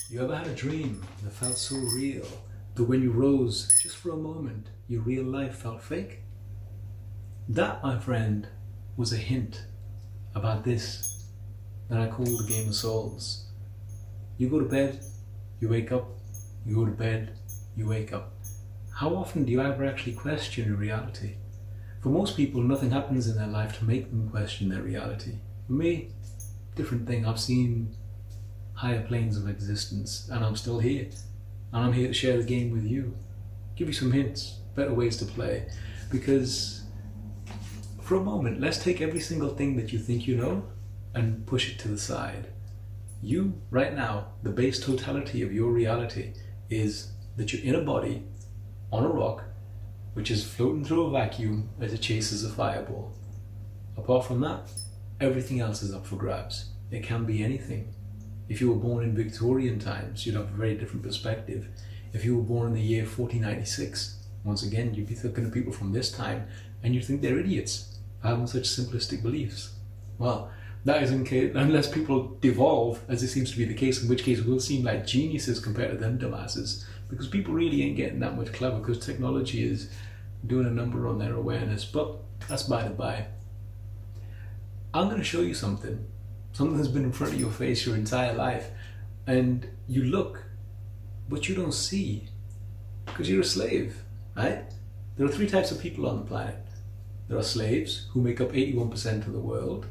You ever had a dream that felt so real that when you rose just for a moment, your real life felt fake? That, my friend, was a hint about this that I call the game of souls. You go to bed, you wake up, you go to bed, you wake up. How often do you ever actually question your reality? For most people, nothing happens in their life to make them question their reality. For me, different thing. I've seen higher planes of existence and I'm still here. And I'm here to share the game with you. Give you some hints, better ways to play. Because for a moment, let's take every single thing that you think you know and push it to the side. You, right now, the base totality of your reality is that you're in a body on a rock which is floating through a vacuum as it chases a fireball. Apart from that, everything else is up for grabs. It can be anything. If you were born in Victorian times, you'd have a very different perspective. If you were born in the year 1496, once again, you'd be looking at people from this time and you'd think they're idiots for having such simplistic beliefs. Well, that is in case, unless people devolve, as it seems to be the case, in which case we'll seem like geniuses compared to them dumbasses, because people really ain't getting that much clever because technology is doing a number on their awareness. But that's by the by. I'm going to show you something that's been in front of your face your entire life, and you look, but you don't see, because you're a slave, right? There are three types of people on the planet. There are slaves, who make up 81% of the world.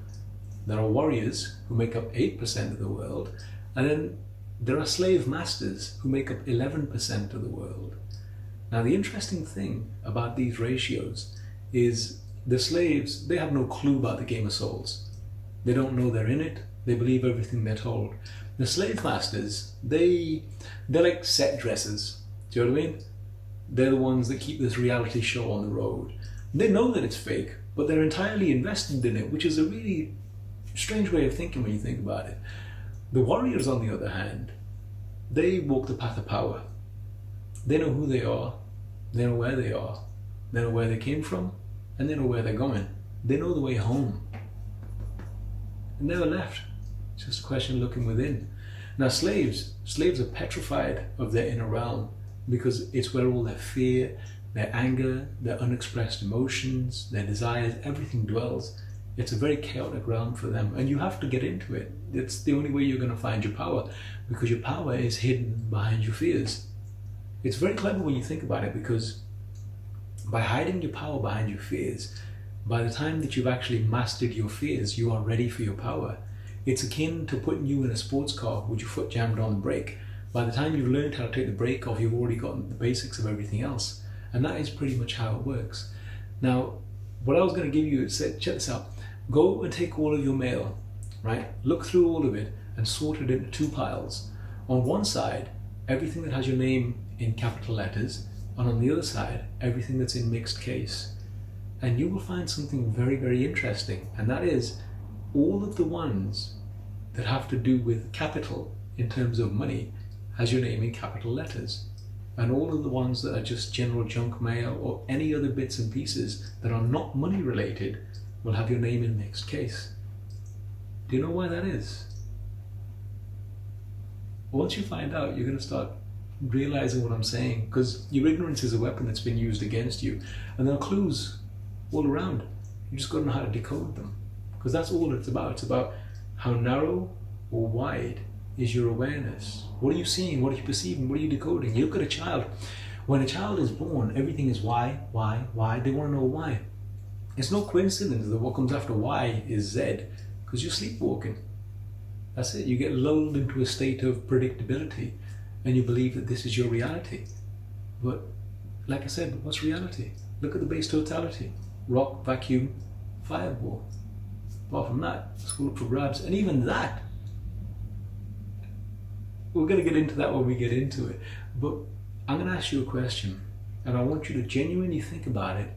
There are warriors, who make up 8% of the world. And then there are slave masters, who make up 11% of the world. Now, the interesting thing about these ratios is the slaves, they have no clue about the game of souls. They don't know they're in it. They believe everything they're told. The slave masters, they're like set dressers. Do you know what I mean? They're the ones that keep this reality show on the road. They know that it's fake, but they're entirely invested in it, which is a really strange way of thinking when you think about it. The warriors, on the other hand, they walk the path of power. They know who they are, they know where they are, they know where they came from, and they know where they're going. They know the way home. They never left. It's just a question of looking within. Now, slaves are petrified of their inner realm because it's where all their fear, their anger, their unexpressed emotions, their desires, everything dwells. It's a very chaotic realm for them, and you have to get into it. It's the only way you're going to find your power, because your power is hidden behind your fears. It's very clever when you think about it, because by hiding your power behind your fears, by the time that you've actually mastered your fears, you are ready for your power. It's akin to putting you in a sports car with your foot jammed on the brake. By the time you've learned how to take the brake off, you've already gotten the basics of everything else. And that is pretty much how it works. Now, what I was going to give you is, check this out. Go and take all of your mail, right? Look through all of it and sort it into two piles. On one side, everything that has your name in capital letters, and on the other side, everything that's in mixed case. And you will find something very, very interesting, and that is all of the ones that have to do with capital in terms of money has your name in capital letters. And all of the ones that are just general junk mail or any other bits and pieces that are not money related will have your name in mixed case. Do you know why that is? Once you find out, you're going to start realizing what I'm saying, because your ignorance is a weapon that's been used against you, and there are clues all around. You just got to know how to decode them, because that's all it's about. It's about how narrow or wide is your awareness. What are you seeing? What are you perceiving? What are you decoding? You look at a child. When a child is born, everything is why. They want to know why. It's no coincidence that what comes after Y is Z, because you're sleepwalking. That's it. You get lulled into a state of predictability and you believe that this is your reality. But like I said, what's reality? Look at the base totality. Rock, vacuum, fireball. Apart from that, it's all up for grabs. And even that, we're going to get into that when we get into it. But I'm going to ask you a question, and I want you to genuinely think about it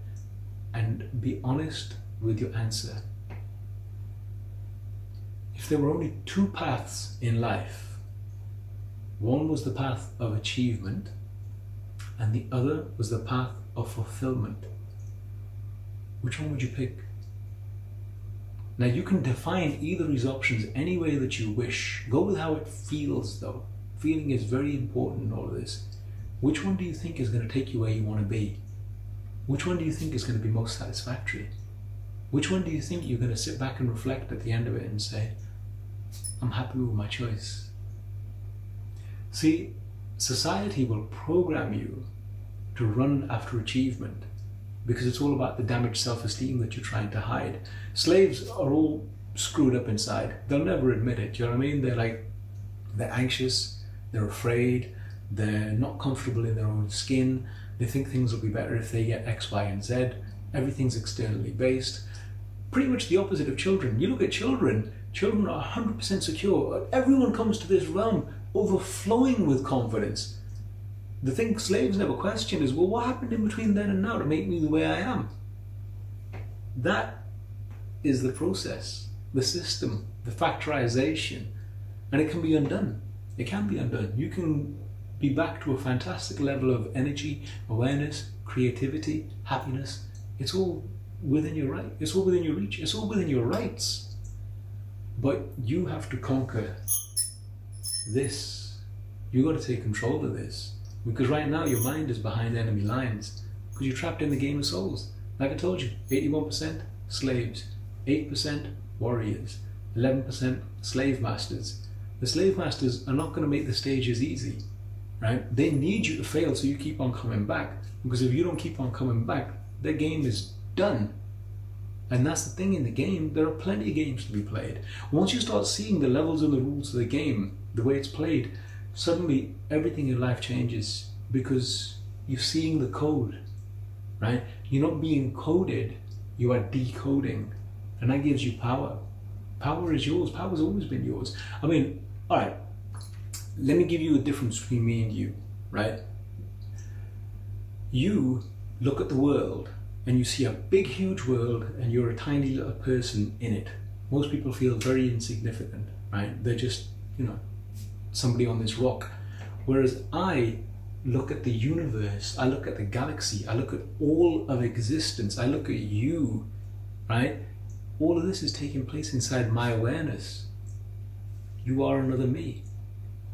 and be honest with your answer. If there were only two paths in life, one was the path of achievement and the other was the path of fulfillment, which one would you pick? Now, you can define either of these options any way that you wish. Go with how it feels though. feeling is very important in all of this. Which one do you think is going to take you where you want to be? Which one do you think is going to be most satisfactory? Which one do you think you're going to sit back and reflect at the end of it and say, I'm happy with my choice? See, society will program you to run after achievement because it's all about the damaged self-esteem that you're trying to hide. Slaves are all screwed up inside. They'll never admit it. Do you know what I mean? They're anxious, they're afraid, they're not comfortable in their own skin. They think things will be better if they get X, Y, and Z. Everything's externally based. Pretty much the opposite of children. You look at children, children are 100% secure. Everyone comes to this realm overflowing with confidence. The thing slaves never question is, well, what happened in between then and now to make me the way I am? That is the process, the system, the factorization, and it can be undone. It can be undone. You can be back to a fantastic level of energy, awareness, creativity, happiness. It's all within your right. It's all within your reach. It's all within your rights. But you have to conquer this. You got to take control of this. Because right now your mind is behind enemy lines. Because you're trapped in the game of souls. Like I told you, 81% slaves, 8% warriors, 11% slave masters. The slave masters are not going to make the stages easy, right? They need you to fail so you keep on coming back. Because if you don't keep on coming back, their game is done. And that's the thing in the game, there are plenty of games to be played. Once you start seeing the levels and the rules of the game, the way it's played, suddenly everything in life changes because you're seeing the code, right? You're not being coded, you are decoding. And that gives you power. Power is yours. Power's always been yours. I mean, all right, let me give you a difference between me and you, right? You look at the world and you see a big, huge world and you're a tiny little person in it. Most people feel very insignificant, right? They're just, somebody on this rock. Whereas I look at the universe, I look at the galaxy, I look at all of existence, I look at you, right? All of this is taking place inside my awareness. You are another me.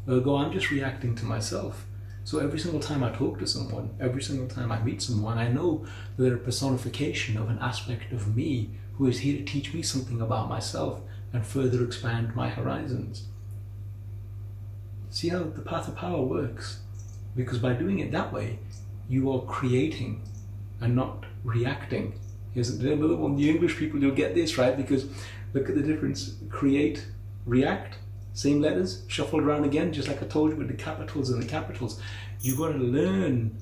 Ergo, I'm just reacting to myself. So every single time I talk to someone, every single time I meet someone, I know that they're a personification of an aspect of me who is here to teach me something about myself and further expand my horizons. See how the path of power works? Because by doing it that way, you are creating and not reacting. Here's another one. The English people, you'll get this, right? Because look at the difference. Create, react, same letters, shuffled around again, just like I told you with the capitals and the capitals. You've got to learn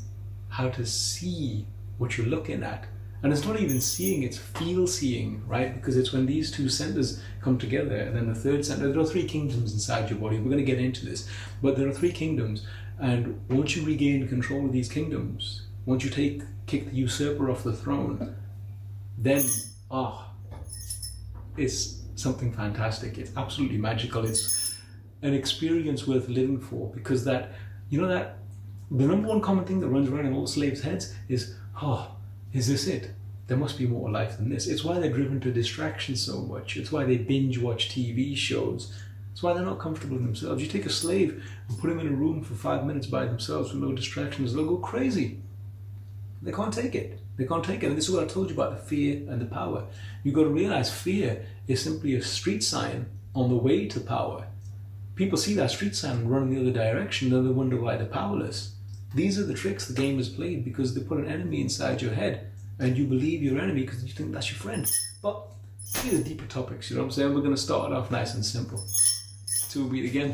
how to see what you're looking at. And it's not even seeing, it's feel-seeing, right? Because it's when these two centers come together, and then the third center, there are three kingdoms inside your body. We're going to get into this, but there are three kingdoms. And once you regain control of these kingdoms, once you kick the usurper off the throne, then, it's something fantastic. It's absolutely magical. It's an experience worth living for, because the number one common thing that runs around in all slaves' heads is, is this it? There must be more to life than this. It's why they're driven to distraction so much. It's why they binge watch TV shows. It's why they're not comfortable in themselves. You take a slave and put them in a room for 5 minutes by themselves with no distractions, they'll go crazy. They can't take it. They can't take it. And this is what I told you about the fear and the power. You've got to realize fear is simply a street sign on the way to power. People see that street sign and run in the other direction, and they wonder why they're powerless. These are the tricks the game has played, because they put an enemy inside your head and you believe your enemy because you think that's your friend. But these are deeper topics, you know what I'm saying? We're going to start it off nice and simple. Till we meet again.